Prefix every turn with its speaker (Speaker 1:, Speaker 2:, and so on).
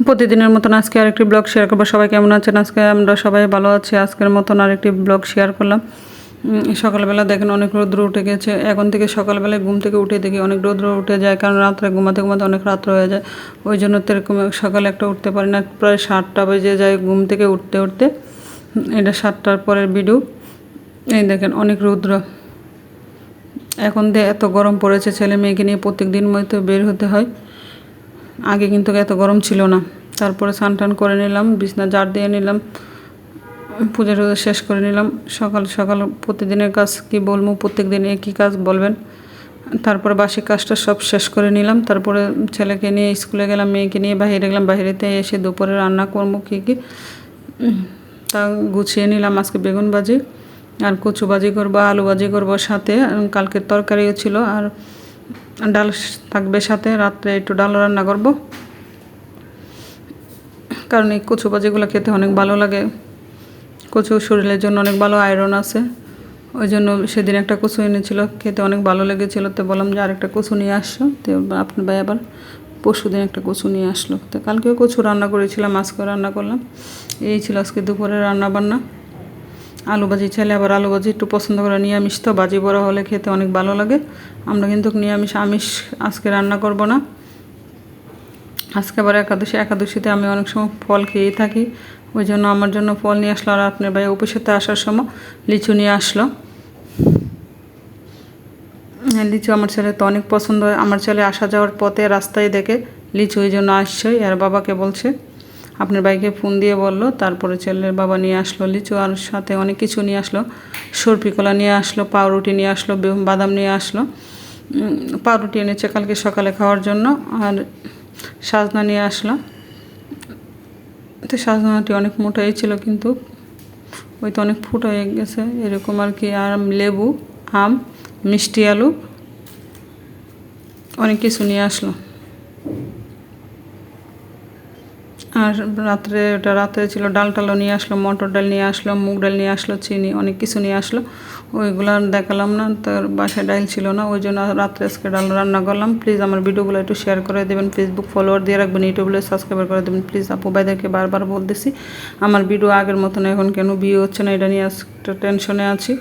Speaker 1: প্রতিদিনের মতন আজকে আরেকটি ব্লগ শেয়ার করবো। সবাই কেমন আছেন? আজকে আমরা সবাই ভালো আছি। আজকের মতন আরেকটি ব্লগ শেয়ার করলাম। সকালবেলা দেখেন অনেক রৌদ্র উঠে গেছে। এখন থেকে সকালবেলায় ঘুম থেকে উঠে দেখি অনেক রৌদ্র উঠে যায়, কারণ রাত্রে ঘুমাতে ঘুমাতে অনেক রাত্র হয়ে যায়। ওই জন্য তো এরকম সকালে একটা উঠতে পারি না, প্রায় 7টা বেজে যায় ঘুম থেকে উঠতে উঠতে। এটা 7টার পরের ভিডিও। এই দেখেন অনেক রৌদ্র। এখন দিয়ে এত গরম পড়েছে, ছেলে মেয়েকে নিয়ে প্রত্যেক দিন মতো বের হতে হয়। আগে কিন্তু এত গরম ছিল না। তারপরে স্নান টান করে নিলাম, বিছনা ঝাড় দিয়ে নিলাম, পূজা টুজা শেষ করে নিলাম। সকাল সকাল প্রতিদিনের কাজ কি বলবো, প্রত্যেক দিন একই কাজ বলবেন। তারপরে বাসি কাজটা সব শেষ করে নিলাম। তারপরে ছেলেকে নিয়ে স্কুলে গেলাম, মেয়েকে নিয়ে বাইরে গেলাম। বাইরেতে এসে দুপুরে রান্না করবো কী কী তা গুছিয়ে নিলাম। আজকে বেগুন ভাজি আর কচু ভাজি করবো, আলু ভাজি করবো, সাথে কালকের তরকারিও ছিল, আর ডাল থাকবে সাথে। রাত্রে একটু ডাল রান্না করব, কারণ এই কচু ভাজিগুলো খেতে অনেক ভালো লাগে। কচু শরীরের জন্য অনেক ভালো, আয়রন আছে। ওই জন্য সেদিন একটা কচু এনেছিল, খেতে অনেক ভালো লেগেছিলো। তো বললাম যে আরেকটা কচু নিয়ে আসছো। তো আপনার ভাই আবার পরশু দিন একটা কচু নিয়ে আসলো। তো কালকেও কচু রান্না করেছিলাম, আজকে রান্না করলাম। এই ছিল আজকে দুপুরে রান্না বান্না। আলু ভাজি, ছেলে আবার আলু ভাজি একটু পছন্দ করে। নিরামিষ তো ভাজি বড়া হলে খেতে অনেক ভালো লাগে। আমরা কিন্তু আমিষ আজকে রান্না করব না। আজকে আবার একাদশীতে আমি অনেক সময় ফল খেয়েই থাকি। ওই জন্য আমার জন্য ফল নিয়ে আসলো। আর আপনার ভাই অফিসেতে আসার সময় লিচু নিয়ে আসলো। লিচু আমার ছেলে তো অনেক পছন্দ হয়। আমার ছেলে আসা যাওয়ার পথে রাস্তায় দেখে লিচু, ওই জন্য আসছে। আর বাবাকে বলছে, আপনার ভাইকে ফোন দিয়ে বললো। তারপরে ছেলের বাবা নিয়ে আসলো লিচু, আর সাথে অনেক কিছু নিয়ে আসলো। সরপি কলা নিয়ে আসলো, পাউরুটি নিয়ে আসলো, বাদাম নিয়ে আসলো। পাউরুটি এনেছে কালকে সকালে খাওয়ার জন্য, আর সাজনা নিয়ে আসলো। তো সাজনাটি অনেক মোটাই ছিল, কিন্তু ওই তো অনেক ফুট হয়ে গেছে এরকম আর কি। আর লেবু, আম, মিষ্টি আলু, অনেক কিছু নিয়ে আসলো। আর রাত্রে ছিল ডাল টালও নিয়ে আসলো, মটর ডাল নিয়ে আসলো, মুগ ডাল নিয়ে আসলো, চিনি, অনেক কিছু নিয়ে আসলো। ওইগুলো দেখালাম না, তার বাসায় ডাল ছিল না, ওই জন্য রাত্রে আজকে ডাল রান্না করলাম। প্লিজ আমার ভিডিওগুলো একটু শেয়ার করে দেবেন, ফেসবুক ফলোয়ার দিয়ে রাখবেন, ইউটিউবে সাবস্ক্রাইব করে দেবেন প্লিজ। আপু ভাইদেরকে বারবার বলতেছি, আমার ভিডিও আগের মতন এখন কেন ভিউ হচ্ছে না, এটা নিয়ে একটা টেনশনে আছি।